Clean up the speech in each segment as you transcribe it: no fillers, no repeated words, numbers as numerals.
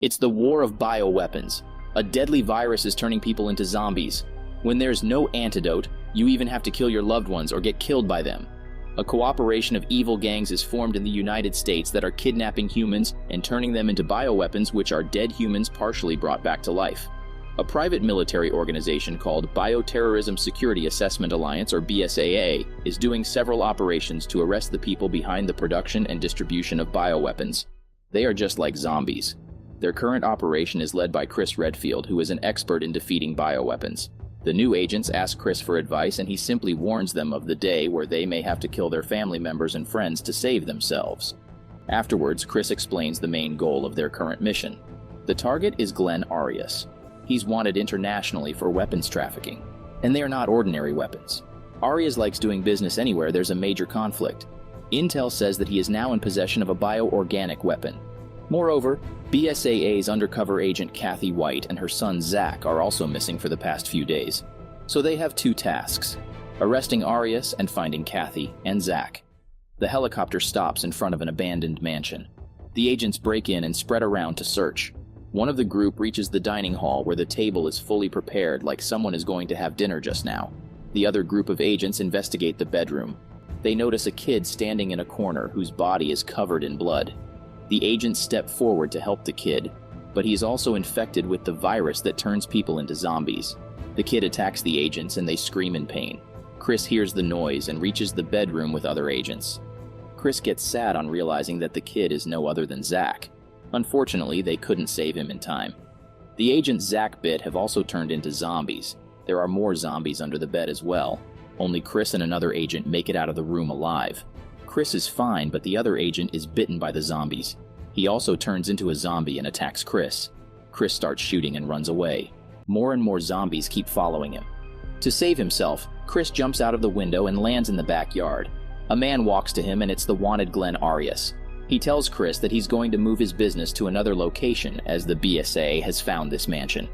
It's the war of bioweapons. A deadly virus is turning people into zombies. When there's no antidote, you even have to kill your loved ones or get killed by them. A cooperation of evil gangs is formed in the United States that are kidnapping humans and turning them into bioweapons, which are dead humans partially brought back to life. A private military organization called Bioterrorism Security Assessment Alliance, or BSAA, is doing several operations to arrest the people behind the production and distribution of bioweapons. They are just like zombies. Their current operation is led by Chris Redfield, who is an expert in defeating bioweapons. The new agents ask Chris for advice, and he simply warns them of the day where they may have to kill their family members and friends to save themselves. Afterwards, Chris explains the main goal of their current mission. The target is Glenn Arias. He's wanted internationally for weapons trafficking, and they are not ordinary weapons. Arias likes doing business anywhere there's a major conflict. Intel says that he is now in possession of a bioorganic weapon. Moreover, BSAA's undercover agent Kathy White and her son Zach are also missing for the past few days. So they have two tasks: arresting Arias and finding Kathy and Zach. The helicopter stops in front of an abandoned mansion. The agents break in and spread around to search. One of the group reaches the dining hall where the table is fully prepared like someone is going to have dinner just now. The other group of agents investigate the bedroom. They notice a kid standing in a corner whose body is covered in blood. The agents step forward to help the kid, but he is also infected with the virus that turns people into zombies. The kid attacks the agents and they scream in pain. Chris hears the noise and reaches the bedroom with other agents. Chris gets sad on realizing that the kid is no other than Zach. Unfortunately, they couldn't save him in time. The agents Zach bit have also turned into zombies. There are more zombies under the bed as well. Only Chris and another agent make it out of the room alive. Chris is fine, but the other agent is bitten by the zombies. He also turns into a zombie and attacks Chris. Chris starts shooting and runs away. More and more zombies keep following him. To save himself, Chris jumps out of the window and lands in the backyard. A man walks to him, and it's the wanted Glenn Arias. He tells Chris that he's going to move his business to another location as the BSA has found this mansion.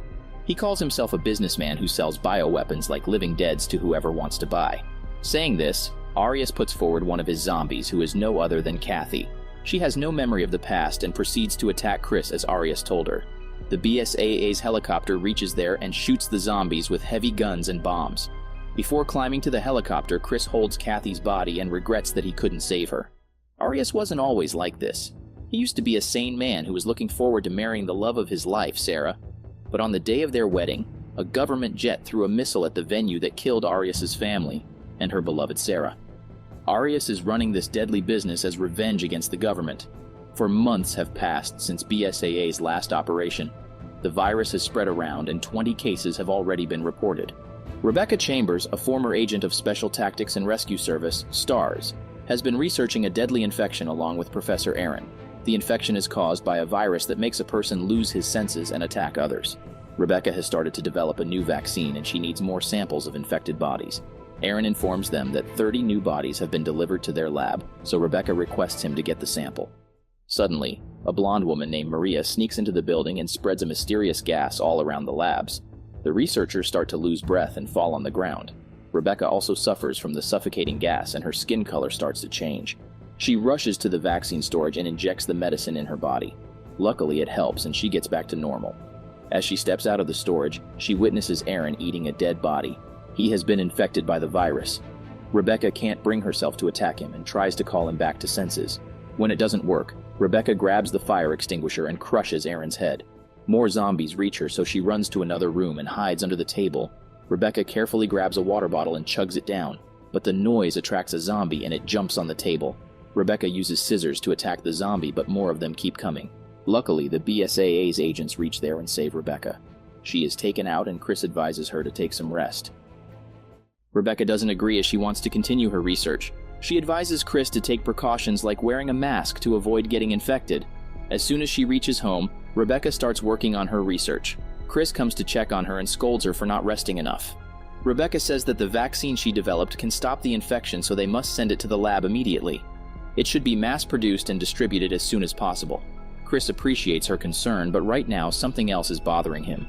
He calls himself a businessman who sells bioweapons like living deads to whoever wants to buy. Saying this, Arias puts forward one of his zombies, who is no other than Kathy. She has no memory of the past and proceeds to attack Chris as Arias told her. The BSAA's helicopter reaches there and shoots the zombies with heavy guns and bombs. Before climbing to the helicopter, Chris holds Kathy's body and regrets that he couldn't save her. Arias wasn't always like this. He used to be a sane man who was looking forward to marrying the love of his life, Sarah. But on the day of their wedding, a government jet threw a missile at the venue that killed Arias's family and her beloved Sarah. Arias is running this deadly business as revenge against the government. For months have passed since BSAA's last operation. The virus has spread around and 20 cases have already been reported. Rebecca Chambers, a former agent of Special Tactics and Rescue Service, STARS, has been researching a deadly infection along with Professor Aaron. The infection is caused by a virus that makes a person lose his senses and attack others. Rebecca has started to develop a new vaccine, and she needs more samples of infected bodies. Aaron informs them that 30 new bodies have been delivered to their lab, so Rebecca requests him to get the sample. Suddenly, a blonde woman named Maria sneaks into the building and spreads a mysterious gas all around the labs. The researchers start to lose breath and fall on the ground. Rebecca also suffers from the suffocating gas, and her skin color starts to change. She rushes to the vaccine storage and injects the medicine in her body. Luckily, it helps, and she gets back to normal. As she steps out of the storage, she witnesses Aaron eating a dead body. He has been infected by the virus. Rebecca can't bring herself to attack him and tries to call him back to senses. When it doesn't work, Rebecca grabs the fire extinguisher and crushes Aaron's head. More zombies reach her, so she runs to another room and hides under the table. Rebecca carefully grabs a water bottle and chugs it down, but the noise attracts a zombie and it jumps on the table. Rebecca uses scissors to attack the zombie, but more of them keep coming. Luckily, the BSAA's agents reach there and save Rebecca. She is taken out, and Chris advises her to take some rest. Rebecca doesn't agree as she wants to continue her research. She advises Chris to take precautions like wearing a mask to avoid getting infected. As soon as she reaches home, Rebecca starts working on her research. Chris comes to check on her and scolds her for not resting enough. Rebecca says that the vaccine she developed can stop the infection, so they must send it to the lab immediately. It should be mass-produced and distributed as soon as possible. Chris appreciates her concern, but right now something else is bothering him.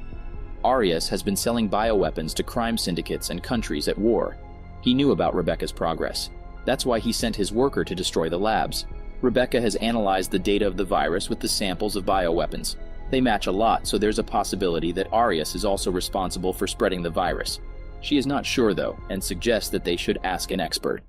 Arias has been selling bioweapons to crime syndicates and countries at war. He knew about Rebecca's progress. That's why he sent his worker to destroy the labs. Rebecca has analyzed the data of the virus with the samples of bioweapons. They match a lot, so there's a possibility that Arias is also responsible for spreading the virus. She is not sure though, and suggests that they should ask an expert.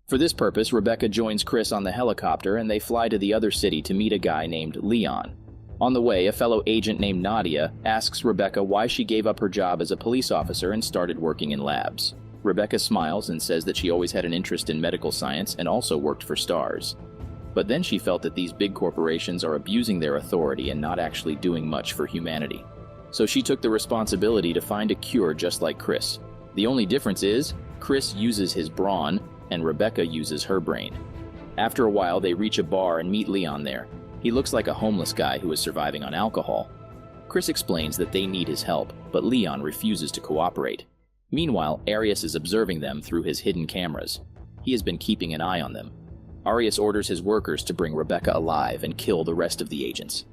For this purpose, Rebecca joins Chris on the helicopter and they fly to the other city to meet a guy named Leon. On the way, a fellow agent named Nadia asks Rebecca why she gave up her job as a police officer and started working in labs. Rebecca smiles and says that she always had an interest in medical science and also worked for stars. But then she felt that these big corporations are abusing their authority and not actually doing much for humanity. So she took the responsibility to find a cure just like Chris. The only difference is, Chris uses his brawn and Rebecca uses her brain. After a while, they reach a bar and meet Leon there. He looks like a homeless guy who is surviving on alcohol. Chris explains that they need his help, but Leon refuses to cooperate. Meanwhile, Arias is observing them through his hidden cameras. He has been keeping an eye on them. Arias orders his workers to bring Rebecca alive and kill the rest of the agents.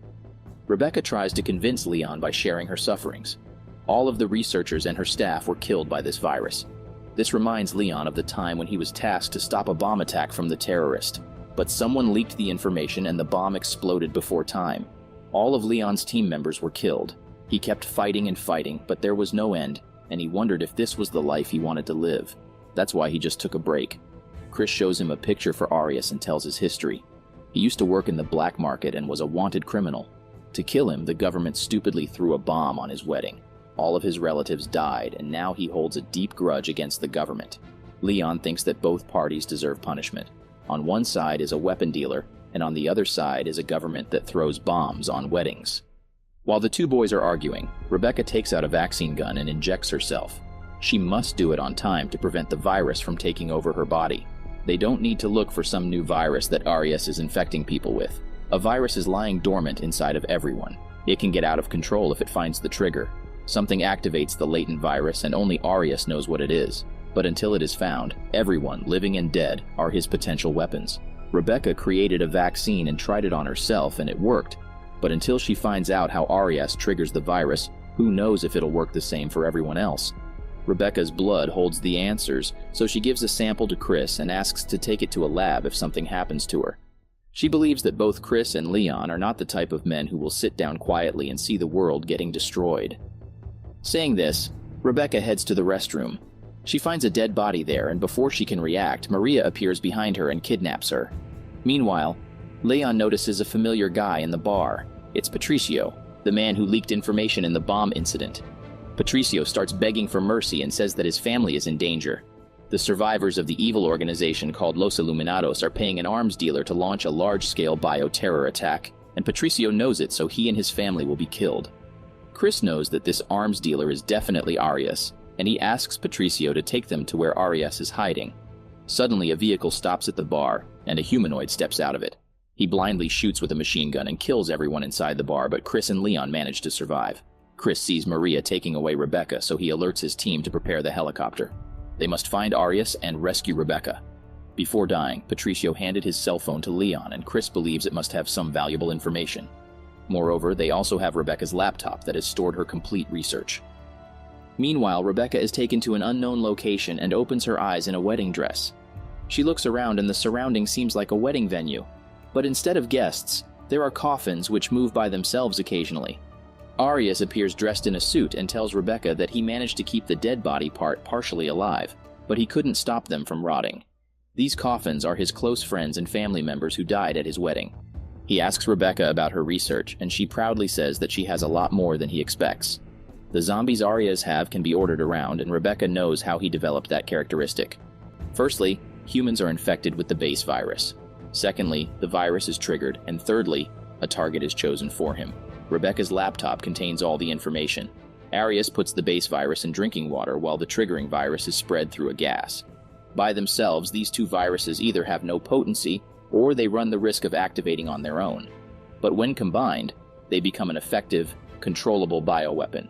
Rebecca tries to convince Leon by sharing her sufferings. All of the researchers and her staff were killed by this virus. This reminds Leon of the time when he was tasked to stop a bomb attack from the terrorist. But someone leaked the information and the bomb exploded before time. All of Leon's team members were killed. He kept fighting and fighting, but there was no end, and he wondered if this was the life he wanted to live. That's why he just took a break. Chris shows him a picture for Arias and tells his history. He used to work in the black market and was a wanted criminal. To kill him, the government stupidly threw a bomb on his wedding. All of his relatives died, and now he holds a deep grudge against the government. Leon thinks that both parties deserve punishment. On one side is a weapon dealer, and on the other side is a government that throws bombs on weddings. While the two boys are arguing, Rebecca takes out a vaccine gun and injects herself. She must do it on time to prevent the virus from taking over her body. They don't need to look for some new virus that Arias is infecting people with. A virus is lying dormant inside of everyone. It can get out of control if it finds the trigger. Something activates the latent virus and only Arias knows what it is. But until it is found, everyone, living and dead, are his potential weapons. Rebecca created a vaccine and tried it on herself and it worked. But until she finds out how Arias triggers the virus, who knows if it'll work the same for everyone else? Rebecca's blood holds the answers, so she gives a sample to Chris and asks to take it to a lab if something happens to her. She believes that both Chris and Leon are not the type of men who will sit down quietly and see the world getting destroyed. Saying this, Rebecca heads to the restroom. She finds a dead body there, and before she can react, Maria appears behind her and kidnaps her. Meanwhile, Leon notices a familiar guy in the bar. It's Patricio, the man who leaked information in the bomb incident. Patricio starts begging for mercy and says that his family is in danger. The survivors of the evil organization called Los Iluminados are paying an arms dealer to launch a large-scale bioterror attack, and Patricio knows it, so he and his family will be killed. Chris knows that this arms dealer is definitely Arias, and he asks Patricio to take them to where Arias is hiding. Suddenly, a vehicle stops at the bar, and a humanoid steps out of it. He blindly shoots with a machine gun and kills everyone inside the bar, but Chris and Leon manage to survive. Chris sees Maria taking away Rebecca, so he alerts his team to prepare the helicopter. They must find Arias and rescue Rebecca. Before dying, Patricio handed his cell phone to Leon, and Chris believes it must have some valuable information. Moreover, they also have Rebecca's laptop that has stored her complete research. Meanwhile, Rebecca is taken to an unknown location and opens her eyes in a wedding dress. She looks around and the surrounding seems like a wedding venue. But instead of guests, there are coffins which move by themselves occasionally. Arias appears dressed in a suit and tells Rebecca that he managed to keep the dead body part partially alive, but he couldn't stop them from rotting. These coffins are his close friends and family members who died at his wedding. He asks Rebecca about her research, and she proudly says that she has a lot more than he expects. The zombies Arias have can be ordered around, and Rebecca knows how he developed that characteristic. Firstly, humans are infected with the base virus. Secondly, the virus is triggered, and thirdly, a target is chosen for him. Rebecca's laptop contains all the information. Arias puts the base virus in drinking water while the triggering virus is spread through a gas. By themselves, these two viruses either have no potency or they run the risk of activating on their own. But when combined, they become an effective, controllable bioweapon.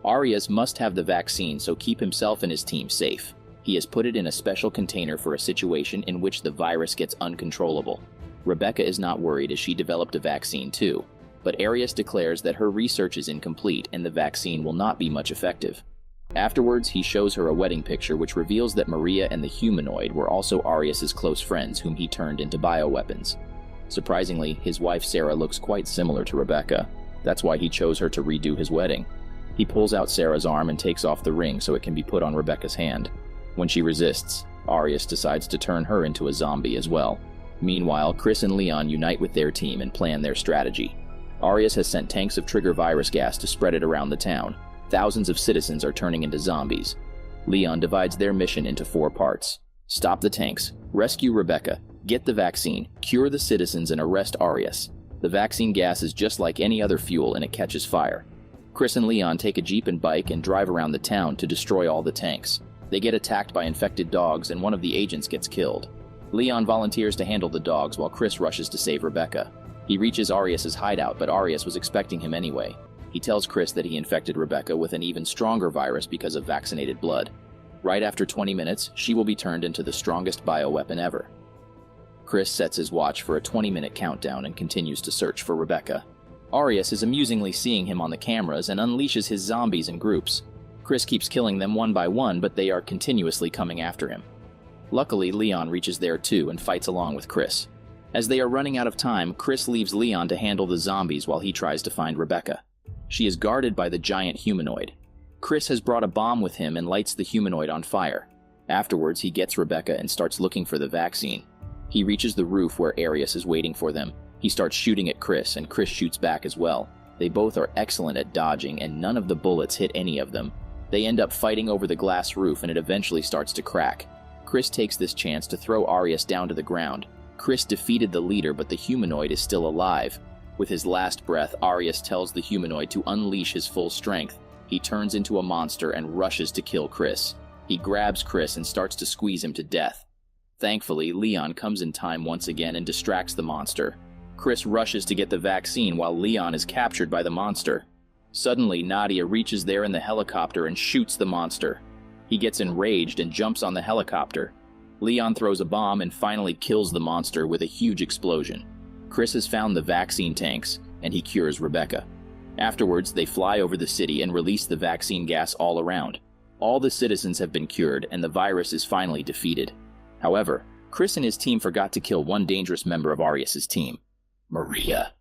Arias must have the vaccine, so keep himself and his team safe. He has put it in a special container for a situation in which the virus gets uncontrollable. Rebecca is not worried as she developed a vaccine too. But Arias declares that her research is incomplete and the vaccine will not be much effective. Afterwards, he shows her a wedding picture which reveals that Maria and the humanoid were also Arias's close friends whom he turned into bioweapons. Surprisingly, his wife Sarah looks quite similar to Rebecca. That's why he chose her to redo his wedding. He pulls out Sarah's arm and takes off the ring so it can be put on Rebecca's hand. When she resists, Arias decides to turn her into a zombie as well. Meanwhile, Chris and Leon unite with their team and plan their strategy. Arias has sent tanks of trigger virus gas to spread it around the town. Thousands of citizens are turning into zombies. Leon divides their mission into 4 parts. Stop the tanks, rescue Rebecca, get the vaccine, cure the citizens, and arrest Arias. The vaccine gas is just like any other fuel and it catches fire. Chris and Leon take a jeep and bike and drive around the town to destroy all the tanks. They get attacked by infected dogs and one of the agents gets killed. Leon volunteers to handle the dogs while Chris rushes to save Rebecca. He reaches Arias' hideout, but Arias was expecting him anyway. He tells Chris that he infected Rebecca with an even stronger virus because of vaccinated blood. Right after 20 minutes, she will be turned into the strongest bioweapon ever. Chris sets his watch for a 20-minute countdown and continues to search for Rebecca. Arias is amusingly seeing him on the cameras and unleashes his zombies in groups. Chris keeps killing them one by one, but they are continuously coming after him. Luckily, Leon reaches there too and fights along with Chris. As they are running out of time, Chris leaves Leon to handle the zombies while he tries to find Rebecca. She is guarded by the giant humanoid. Chris has brought a bomb with him and lights the humanoid on fire. Afterwards, he gets Rebecca and starts looking for the vaccine. He reaches the roof where Arias is waiting for them. He starts shooting at Chris, and Chris shoots back as well. They both are excellent at dodging, and none of the bullets hit any of them. They end up fighting over the glass roof, and it eventually starts to crack. Chris takes this chance to throw Arias down to the ground. Chris defeated the leader, but the humanoid is still alive. With his last breath, Arias tells the humanoid to unleash his full strength. He turns into a monster and rushes to kill Chris. He grabs Chris and starts to squeeze him to death. Thankfully, Leon comes in time once again and distracts the monster. Chris rushes to get the vaccine while Leon is captured by the monster. Suddenly, Nadia reaches there in the helicopter and shoots the monster. He gets enraged and jumps on the helicopter. Leon throws a bomb and finally kills the monster with a huge explosion. Chris has found the vaccine tanks, and he cures Rebecca. Afterwards, they fly over the city and release the vaccine gas all around. All the citizens have been cured, and the virus is finally defeated. However, Chris and his team forgot to kill one dangerous member of Arias' team, Maria.